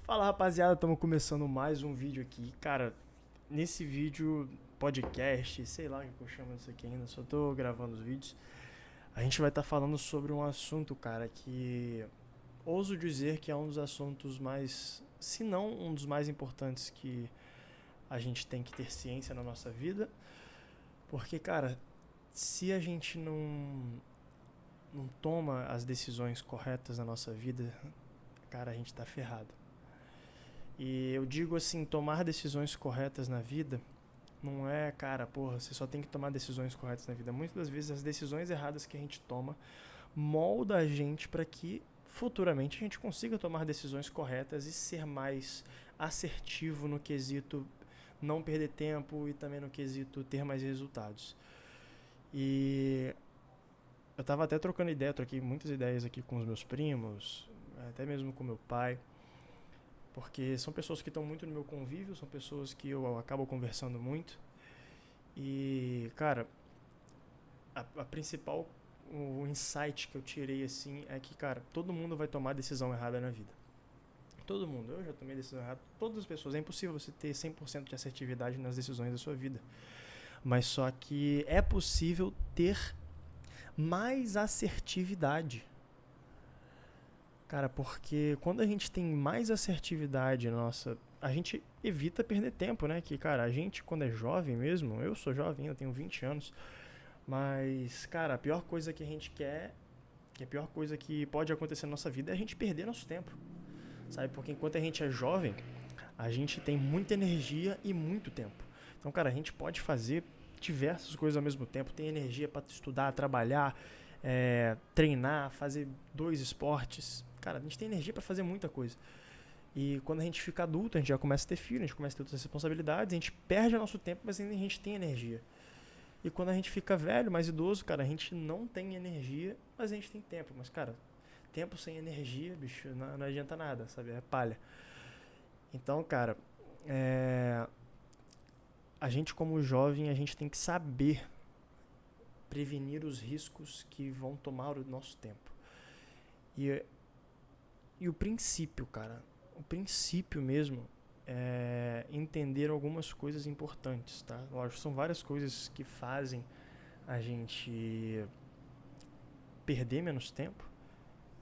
Fala rapaziada, estamos começando mais um vídeo aqui. Cara, nesse vídeo, podcast, sei lá o que eu chamo isso aqui ainda, só tô gravando os vídeos. A gente vai estar falando sobre um assunto, cara, que ouso dizer que é um dos assuntos mais, se não um dos mais importantes que a gente tem que ter ciência na nossa vida. Porque, cara, se a gente não toma as decisões corretas na nossa vida, cara, a gente tá ferrado. E eu digo assim, tomar decisões corretas na vida não é, cara, porra, você só tem que tomar decisões corretas na vida. Muitas das vezes as decisões erradas que a gente toma molda a gente para que futuramente a gente consiga tomar decisões corretas e ser mais assertivo no quesito não perder tempo e também no quesito ter mais resultados. E eu tava até trocando ideia, troquei muitas ideias aqui com os meus primos, até mesmo com meu pai, porque são pessoas que estão muito no meu convívio, são pessoas que eu acabo conversando muito. E, cara, a principal, o insight que eu tirei assim é que, cara, todo mundo vai tomar decisão errada na vida. Todo mundo, eu já tomei decisão errada, todas as pessoas. É impossível você ter 100% de assertividade nas decisões da sua vida. Mas só que é possível ter mais assertividade. Cara, porque quando a gente tem mais assertividade, nossa, a gente evita perder tempo, né? Que, cara, a gente, quando é jovem mesmo, eu sou jovem, eu tenho 20 anos, mas, cara, a pior coisa que a gente quer, que a pior coisa que pode acontecer na nossa vida é a gente perder nosso tempo, sabe? Porque enquanto a gente é jovem, a gente tem muita energia e muito tempo. Então, cara, a gente pode fazer diversas coisas ao mesmo tempo, tem energia para estudar, trabalhar, treinar, fazer dois esportes. Cara, a gente tem energia para fazer muita coisa. E quando a gente fica adulto, a gente já começa a ter filho, a gente começa a ter outras responsabilidades, a gente perde o nosso tempo, mas ainda a gente tem energia. E quando a gente fica velho, mais idoso, cara, a gente não tem energia, mas a gente tem tempo. Mas, cara, tempo sem energia, bicho, não adianta nada, sabe? É palha. Então, cara, a gente como jovem, a gente tem que saber prevenir os riscos que vão tomar o nosso tempo. E, e o princípio, cara, o princípio mesmo é entender algumas coisas importantes, tá? Lógico, são várias coisas que fazem a gente perder menos tempo.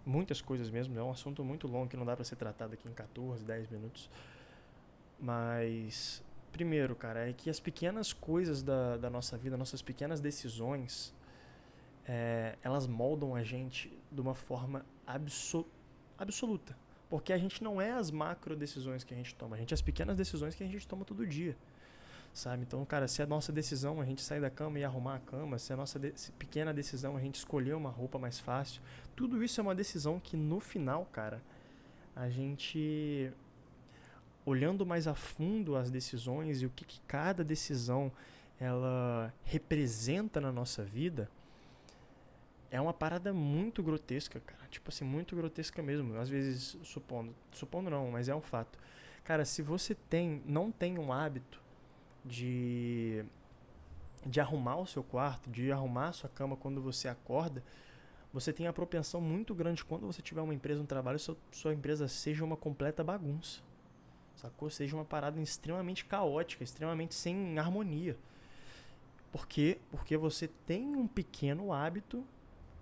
Muitas coisas mesmo, é um assunto muito longo que não dá pra ser tratado aqui em 14, 10 minutos. Mas, primeiro, cara, é que as pequenas coisas da nossa vida, nossas pequenas decisões, elas moldam a gente de uma forma absoluta. Porque a gente não é as macro decisões que a gente toma, a gente é as pequenas decisões que a gente toma todo dia, sabe? Então, cara, se a nossa decisão a gente sair da cama e arrumar a cama, se a nossa pequena decisão a gente escolher uma roupa mais fácil, tudo isso é uma decisão que no final, cara, a gente olhando mais a fundo as decisões e o que cada decisão ela representa na nossa vida, é uma parada muito grotesca, cara. Tipo assim, muito grotesca mesmo. Às vezes, supondo não, mas é um fato. Cara, se você não tem um hábito de arrumar o seu quarto, de arrumar a sua cama quando você acorda, você tem a propensão muito grande quando você tiver uma empresa, um trabalho, sua empresa seja uma completa bagunça. Sacou? Seja uma parada extremamente caótica, extremamente sem harmonia. Por quê? Porque você tem um pequeno hábito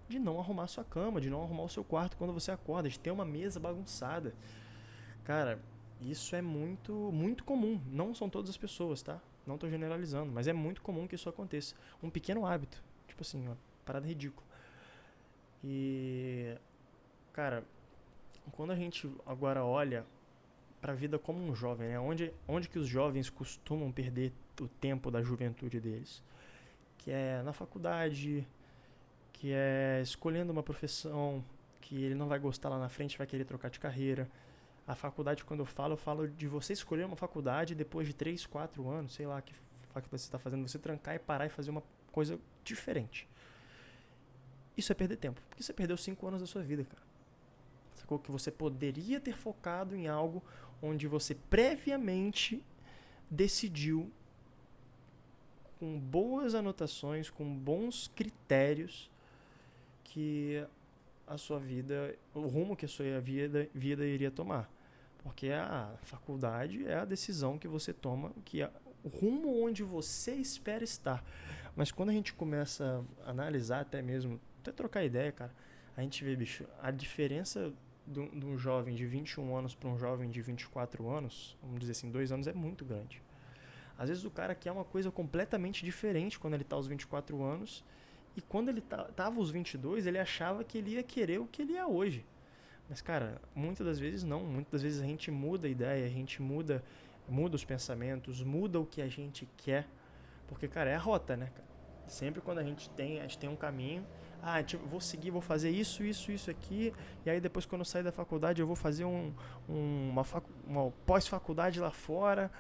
de não arrumar sua cama, de não arrumar o seu quarto quando você acorda, de ter uma mesa bagunçada. Cara, isso é muito, muito comum. Não são todas as pessoas, tá? Não tô generalizando, mas é muito comum que isso aconteça. Um pequeno hábito. Tipo assim, uma parada ridícula. E, cara, quando a gente agora olha pra vida como um jovem, né? Onde que os jovens costumam perder o tempo da juventude deles? Que é na faculdade, que é escolhendo uma profissão que ele não vai gostar lá na frente, vai querer trocar de carreira. A faculdade, quando eu falo de você escolher uma faculdade depois de 3, 4 anos, sei lá que faculdade você está fazendo, você trancar e parar e fazer uma coisa diferente. Isso é perder tempo, porque você perdeu 5 anos da sua vida, cara. Sacou? Que você poderia ter focado em algo onde você previamente decidiu com boas anotações, com bons critérios, que a sua vida, o rumo que a sua vida iria tomar. Porque a faculdade é a decisão que você toma, que é o rumo onde você espera estar. Mas quando a gente começa a analisar até mesmo, até trocar ideia, cara, a gente vê, bicho, a diferença de um jovem de 21 anos para um jovem de 24 anos, vamos dizer assim, 2 anos é muito grande. Às vezes o cara quer uma coisa completamente diferente quando ele tá aos 24 anos, e quando ele tava aos 22, ele achava que ele ia querer o que ele é hoje. Mas, cara, muitas das vezes não. Muitas das vezes a gente muda a ideia, a gente muda os pensamentos, muda o que a gente quer. Porque, cara, é a rota, né, cara? Sempre quando a gente tem um caminho, tipo, vou seguir, vou fazer isso aqui, e aí depois quando eu sair da faculdade eu vou fazer uma pós-faculdade lá fora,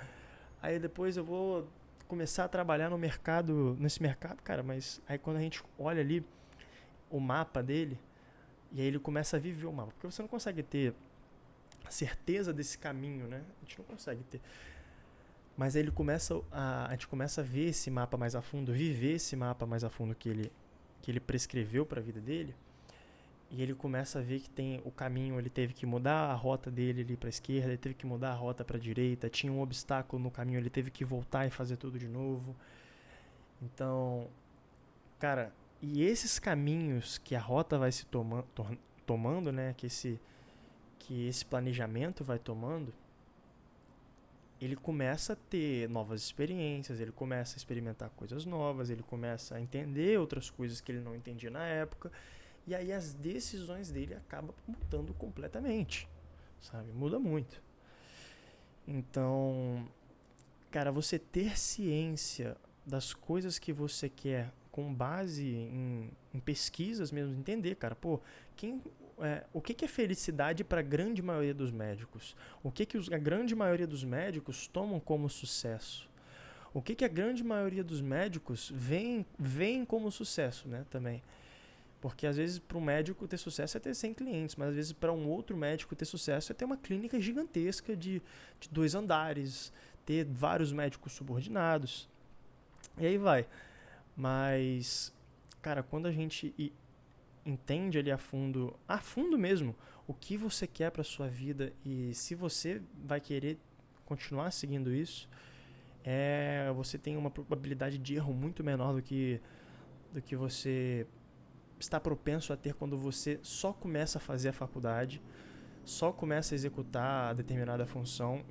aí depois eu vou começar a trabalhar nesse mercado, cara, mas aí quando a gente olha ali o mapa dele, e aí ele começa a viver o mapa, porque você não consegue ter certeza desse caminho, né? A gente não consegue ter. Mas aí a gente começa a ver esse mapa mais a fundo, viver esse mapa mais a fundo que ele prescreveu para a vida dele. E ele começa a ver que tem o caminho, ele teve que mudar a rota dele ali para a esquerda, ele teve que mudar a rota para a direita, tinha um obstáculo no caminho, ele teve que voltar e fazer tudo de novo. Então, cara, e esses caminhos que a rota vai se tomando, né, que esse planejamento vai tomando, ele começa a ter novas experiências, ele começa a experimentar coisas novas, ele começa a entender outras coisas que ele não entendia na época, e aí as decisões dele acabam mudando completamente, sabe? Muda muito. Então, cara, você ter ciência das coisas que você quer com base em pesquisas mesmo, entender, cara, pô, o que é felicidade para a grande maioria dos médicos? O que a grande maioria dos médicos tomam como sucesso? O que a grande maioria dos médicos veem como sucesso, né, também? Porque às vezes para um médico ter sucesso é ter 100 clientes, mas às vezes para um outro médico ter sucesso é ter uma clínica gigantesca de 2 andares, ter vários médicos subordinados, e aí vai. Mas, cara, quando a gente entende ali a fundo mesmo, o que você quer para sua vida e se você vai querer continuar seguindo isso, você tem uma probabilidade de erro muito menor do que você está propenso a ter quando você só começa a fazer a faculdade, só começa a executar determinada função.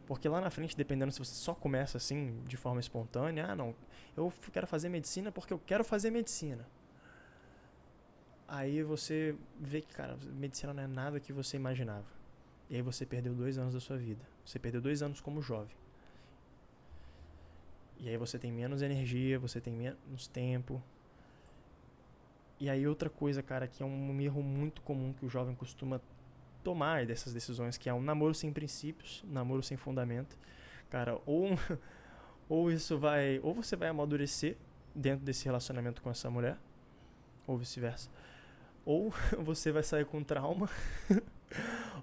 Porque lá na frente, dependendo se você só começa assim, de forma espontânea, não, eu quero fazer medicina porque eu quero fazer medicina. Aí você vê que, cara, medicina não é nada que você imaginava. E aí você perdeu 2 anos da sua vida. Você perdeu 2 anos como jovem. E aí você tem menos energia, você tem menos tempo. E aí outra coisa, cara, que é um erro muito comum que o jovem costuma tomar dessas decisões, que é um namoro sem princípios, um namoro sem fundamento. Cara, ou você vai amadurecer dentro desse relacionamento com essa mulher, ou vice-versa. Ou você vai sair com trauma,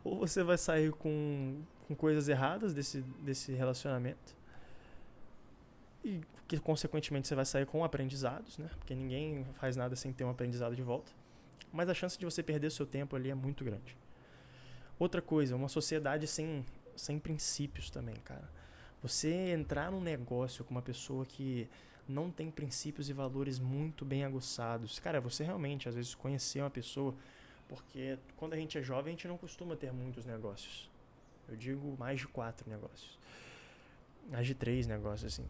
ou você vai sair com coisas erradas desse relacionamento. E que consequentemente você vai sair com aprendizados, né? Porque ninguém faz nada sem ter um aprendizado de volta. Mas a chance de você perder seu tempo ali é muito grande. Outra coisa, uma sociedade sem princípios também, cara. Você entrar num negócio com uma pessoa que não tem princípios e valores muito bem aguçados. Cara, você realmente, às vezes, conhecer uma pessoa, porque quando a gente é jovem, a gente não costuma ter muitos negócios. Eu digo mais de 4 negócios. Mais de 3 negócios, assim.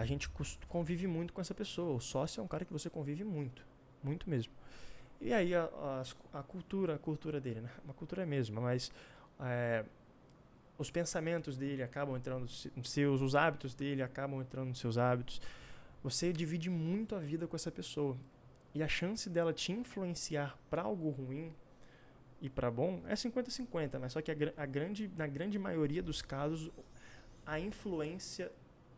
A gente convive muito com essa pessoa. O sócio é um cara que você convive muito. Muito mesmo. E aí a cultura dele, né? Uma cultura mesmo, mas os pensamentos dele acabam entrando nos seus, os hábitos dele acabam entrando nos seus hábitos. Você divide muito a vida com essa pessoa. E a chance dela te influenciar para algo ruim e para bom é 50-50, mas só que na grande maioria dos casos a influência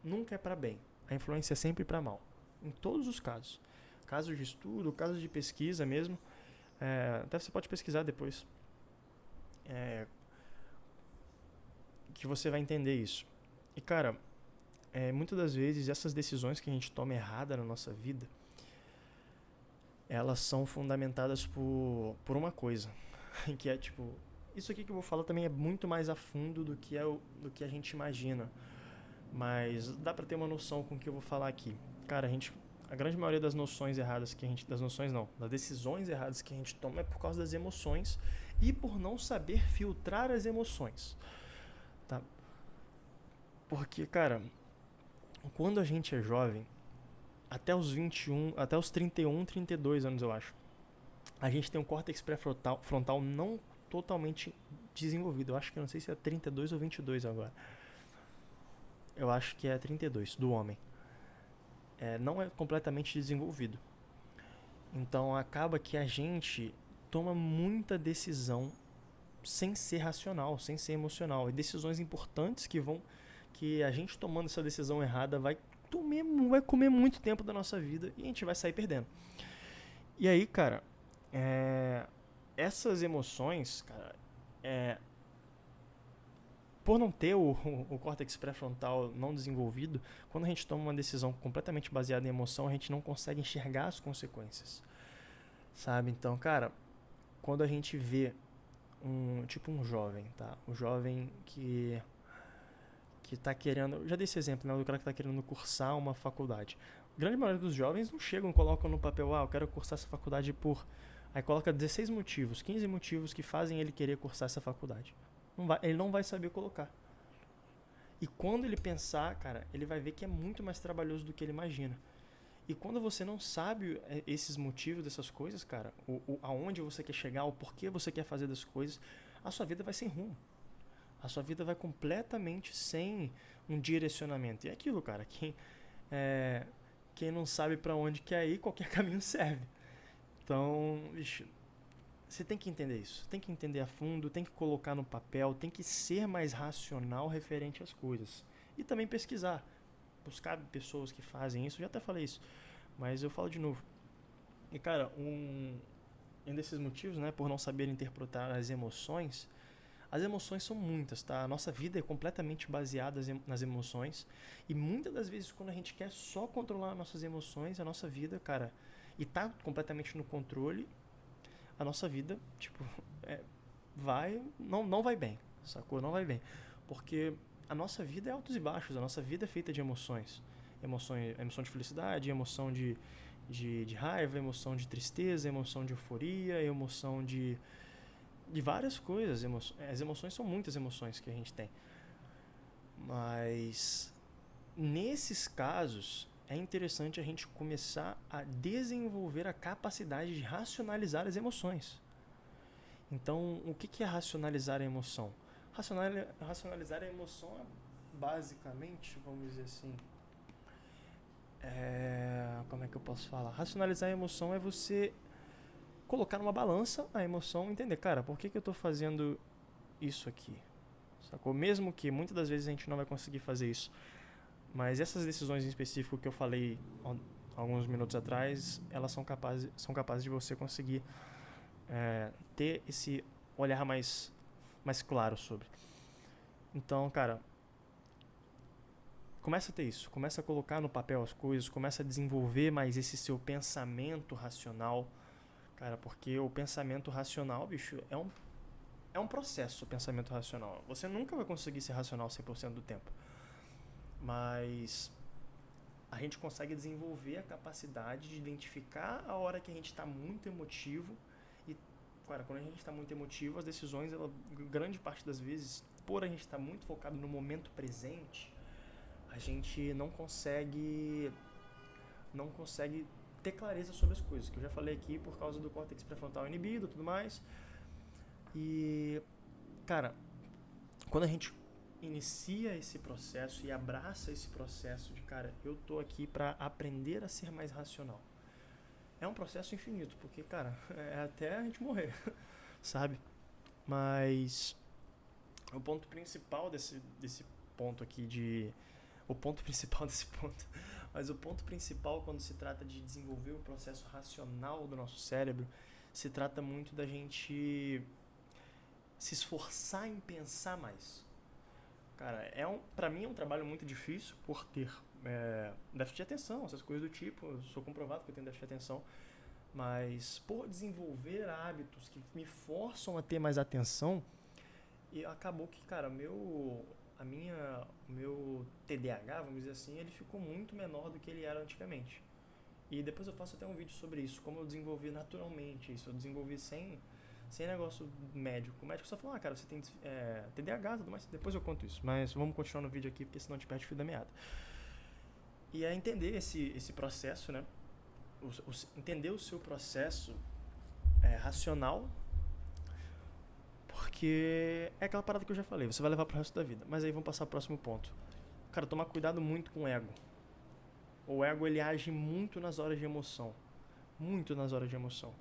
nunca é para bem. A influência é sempre para mal. Em todos os casos. Casos de estudo, casos de pesquisa mesmo. Até você pode pesquisar depois. Que você vai entender isso. E, cara, muitas das vezes essas decisões que a gente toma errada na nossa vida, elas são fundamentadas por uma coisa. Que é tipo, isso aqui que eu vou falar também é muito mais a fundo do que, do que a gente imagina. Mas dá pra ter uma noção com o que eu vou falar aqui. Cara, a grande maioria das noções erradas que a gente... Das noções não, das decisões erradas que a gente toma é por causa das emoções e por não saber filtrar as emoções, tá? Porque, cara, quando a gente é jovem, até os 21, até os 31, 32 anos, eu acho, a gente tem um córtex pré-frontal não totalmente desenvolvido. Eu acho que, eu não sei se é 32 ou 22 agora. Eu acho que é 32, do homem. Não é completamente desenvolvido. Então acaba que a gente toma muita decisão sem ser racional, sem ser emocional. E decisões importantes que a gente tomando essa decisão errada vai comer muito tempo da nossa vida e a gente vai sair perdendo. E aí, cara, essas emoções, cara, por não ter o córtex pré-frontal não desenvolvido, quando a gente toma uma decisão completamente baseada em emoção, a gente não consegue enxergar as consequências, sabe? Então, cara, quando a gente vê um jovem, tá? Um jovem que tá querendo... Eu já dei esse exemplo, né? Do cara que tá querendo cursar uma faculdade. A grande maioria dos jovens não chegam e colocam no papel, eu quero cursar essa faculdade por... Aí coloca 16 motivos, 15 motivos que fazem ele querer cursar essa faculdade. Ele não vai saber colocar. E quando ele pensar, cara, ele vai ver que é muito mais trabalhoso do que ele imagina. E quando você não sabe esses motivos dessas coisas, cara, aonde você quer chegar, o porquê você quer fazer das coisas, a sua vida vai sem rumo. A sua vida vai completamente sem um direcionamento. E é aquilo, cara, quem não sabe pra onde quer ir, qualquer caminho serve. Então, bicho, você tem que entender isso. Tem que entender a fundo, tem que colocar no papel, tem que ser mais racional referente às coisas. E também pesquisar. Buscar pessoas que fazem isso. Eu já até falei isso, mas eu falo de novo. E, cara, um desses motivos, né, por não saber interpretar as emoções são muitas, tá? A nossa vida é completamente baseada nas emoções. E muitas das vezes, quando a gente quer só controlar nossas emoções, a nossa vida, cara, e tá completamente no controle, a nossa vida, tipo, não vai bem, sacou? Não vai bem. Porque a nossa vida é altos e baixos, a nossa vida é feita de emoção de felicidade, emoção de raiva, emoção de tristeza, emoção de euforia, emoção de várias coisas. As emoções são muitas emoções que a gente tem. Mas nesses casos é interessante a gente começar a desenvolver a capacidade de racionalizar as emoções. Então, o que é racionalizar a emoção? Racionalizar a emoção é basicamente, vamos dizer assim, como é que eu posso falar? Racionalizar a emoção é você colocar numa balança a emoção e entender, cara, por que eu tô fazendo isso aqui? Sacou? Mesmo que muitas das vezes a gente não vai conseguir fazer isso. Mas essas decisões em específico que eu falei alguns minutos atrás, elas são capazes de você conseguir ter esse olhar mais claro sobre. Então, cara, começa a ter isso. Começa a colocar no papel as coisas, começa a desenvolver mais esse seu pensamento racional. Cara, porque o pensamento racional, bicho, é um processo, o pensamento racional. Você nunca vai conseguir ser racional 100% do tempo. Mas a gente consegue desenvolver a capacidade de identificar a hora que a gente está muito emotivo. E, cara, quando a gente está muito emotivo, as decisões, grande parte das vezes, por a gente estar muito focado no momento presente, a gente não consegue ter clareza sobre as coisas, que eu já falei aqui por causa do córtex pré-frontal inibido e tudo mais. E, cara, quando a gente inicia esse processo e abraça esse processo de, cara, eu tô aqui pra aprender a ser mais racional. É um processo infinito, porque, cara, é até a gente morrer, sabe? Mas o ponto principal desse ponto aqui mas o ponto principal quando se trata de desenvolver o processo racional do nosso cérebro, se trata muito da gente se esforçar em pensar mais. Cara, pra mim é um trabalho muito difícil por ter déficit de atenção, essas coisas do tipo. Eu sou comprovado que eu tenho déficit de atenção. Mas por desenvolver hábitos que me forçam a ter mais atenção, E acabou que, cara, o meu TDAH, vamos dizer assim, ele ficou muito menor do que ele era antigamente. E depois eu faço até um vídeo sobre isso, como eu desenvolvi naturalmente isso, eu desenvolvi sem negócio médico. O médico só falou, cara, você tem TDAH e tudo mais, depois eu conto isso. Mas vamos continuar no vídeo aqui, porque senão a gente perde o fio da meada. E é entender esse processo, né? Entender o seu processo racional, porque é aquela parada que eu já falei, você vai levar pro resto da vida. Mas aí vamos passar pro próximo ponto. Cara, tomar cuidado muito com o ego. O ego, ele age muito nas horas de emoção. Muito nas horas de emoção.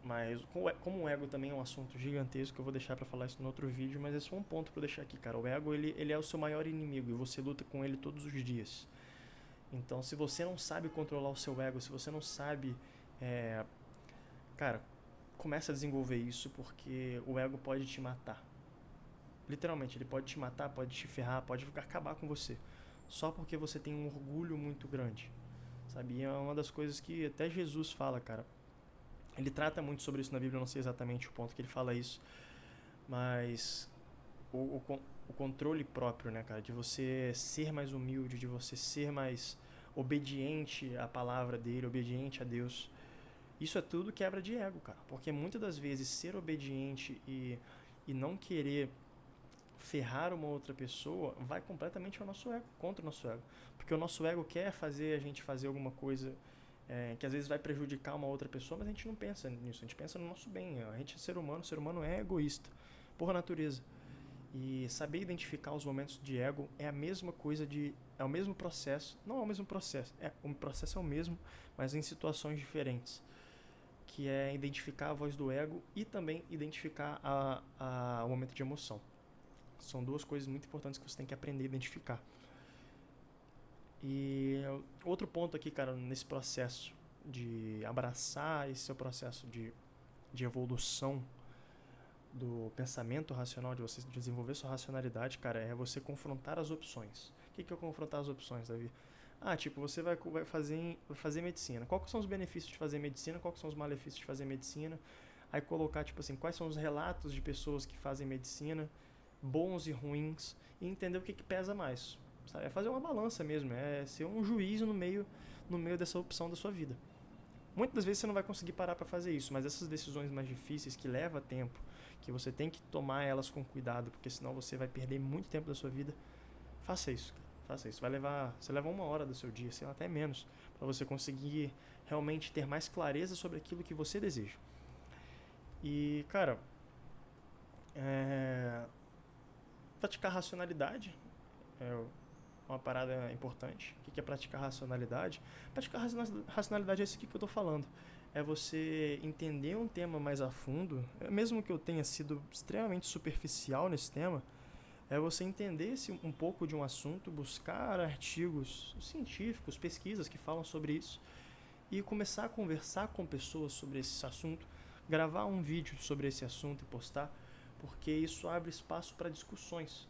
Mas como o ego também é um assunto gigantesco, eu vou deixar pra falar isso no outro vídeo, mas é só um ponto pra deixar aqui, cara. O ego, ele é o seu maior inimigo e você luta com ele todos os dias. Então, se você não sabe controlar o seu ego, se você não sabe, cara, começa a desenvolver isso, porque o ego pode te matar. Literalmente, ele pode te matar, pode te ferrar, pode acabar com você. Só porque você tem um orgulho muito grande, sabe? E é uma das coisas que até Jesus fala, cara. Ele trata muito sobre isso na Bíblia, eu não sei exatamente o ponto que ele fala isso, mas o controle próprio, né, cara? De você ser mais humilde, de você ser mais obediente à palavra dele, obediente a Deus. Isso é tudo quebra de ego, cara. Porque muitas das vezes ser obediente e não querer ferrar uma outra pessoa vai completamente ao nosso ego, contra o nosso ego. Porque o nosso ego quer fazer a gente fazer alguma coisa que às vezes vai prejudicar uma outra pessoa, mas a gente não pensa nisso, a gente pensa no nosso bem. A gente é ser humano, o ser humano é egoísta, por natureza. E saber identificar os momentos de ego é a mesma coisa é o mesmo processo, não é o mesmo processo, o processo é o mesmo, mas em situações diferentes, que é identificar a voz do ego e também identificar o momento de emoção. São duas coisas muito importantes que você tem que aprender a identificar. E outro ponto aqui, cara, nesse processo de abraçar esse seu processo de evolução do pensamento racional, de você desenvolver sua racionalidade, cara, é você confrontar as opções. O que é confrontar as opções, Davi? Tipo, você vai fazer medicina. Quais são os benefícios de fazer medicina? Quais são os malefícios de fazer medicina? Aí colocar, tipo assim, quais são os relatos de pessoas que fazem medicina, bons e ruins, e entender o que pesa mais. Sabe? É fazer uma balança mesmo, é ser um juiz no meio dessa opção da sua vida. Muitas das vezes você não vai conseguir parar para fazer isso, mas essas decisões mais difíceis, que leva tempo, que você tem que tomar elas com cuidado, porque senão você vai perder muito tempo da sua vida, faça isso. Faça isso. Você leva 1 hora do seu dia, sei lá, até menos, para você conseguir realmente ter mais clareza sobre aquilo que você deseja. E, cara, praticar racionalidade é uma parada importante. O que é praticar racionalidade? Praticar racionalidade é isso aqui que eu tô falando. É você entender um tema mais a fundo, mesmo que eu tenha sido extremamente superficial nesse tema, é você entender um pouco de um assunto, buscar artigos científicos, pesquisas que falam sobre isso e começar a conversar com pessoas sobre esse assunto, gravar um vídeo sobre esse assunto e postar, porque isso abre espaço para discussões.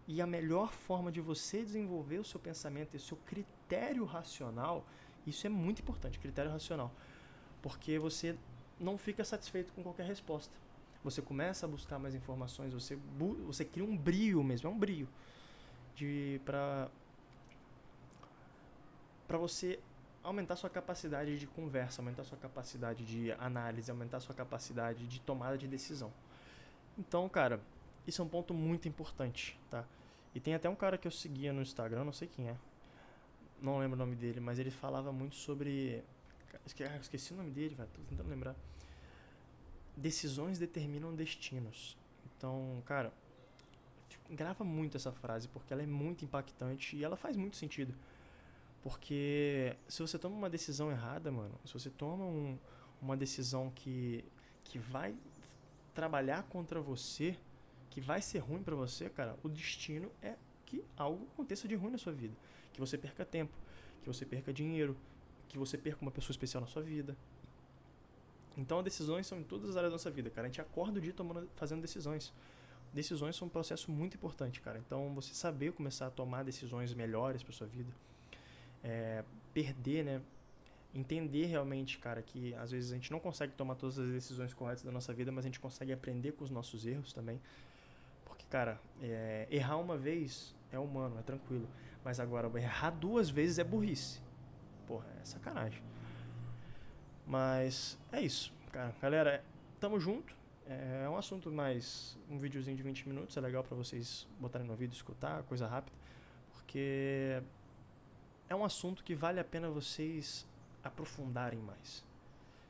E a melhor forma de você desenvolver o seu pensamento e o seu critério racional, isso é muito importante, critério racional, porque você não fica satisfeito com qualquer resposta. Você começa a buscar mais informações, você cria um brio mesmo, é um brio para você aumentar sua capacidade de conversa, aumentar sua capacidade de análise, aumentar sua capacidade de tomada de decisão. Então, cara, isso é um ponto muito importante, tá? E tem até um cara que eu seguia no Instagram, não sei quem é, não lembro o nome dele, mas ele falava muito sobre... Esqueci o nome dele, velho, tô tentando lembrar. Decisões determinam destinos. Então, cara, grava muito essa frase, porque ela é muito impactante e ela faz muito sentido. Porque se você toma uma decisão errada, mano, se você toma uma decisão que vai trabalhar contra você, que vai ser ruim pra você, cara, o destino é que algo aconteça de ruim na sua vida. Que você perca tempo, que você perca dinheiro, que você perca uma pessoa especial na sua vida. Então, as decisões são em todas as áreas da nossa vida, cara. A gente acorda o dia fazendo decisões. Decisões são um processo muito importante, cara. Então, você saber começar a tomar decisões melhores pra sua vida, perder, né? Entender realmente, cara, que às vezes a gente não consegue tomar todas as decisões corretas da nossa vida, mas a gente consegue aprender com os nossos erros também. cara, errar uma vez é humano, é tranquilo. Mas agora, errar 2 vezes é burrice. Porra, é sacanagem. Mas é isso, cara. Galera, tamo junto. É um assunto mais... um videozinho de 20 minutos. É legal pra vocês botarem no vídeo e escutar, coisa rápida. Porque é um assunto que vale a pena vocês aprofundarem mais.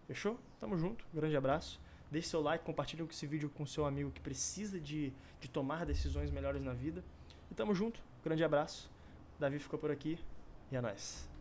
Fechou? Tamo junto. Grande abraço. Deixe seu like, compartilhe esse vídeo com seu amigo que precisa de tomar decisões melhores na vida. E tamo junto. Grande abraço. Davi ficou por aqui. E é nóis.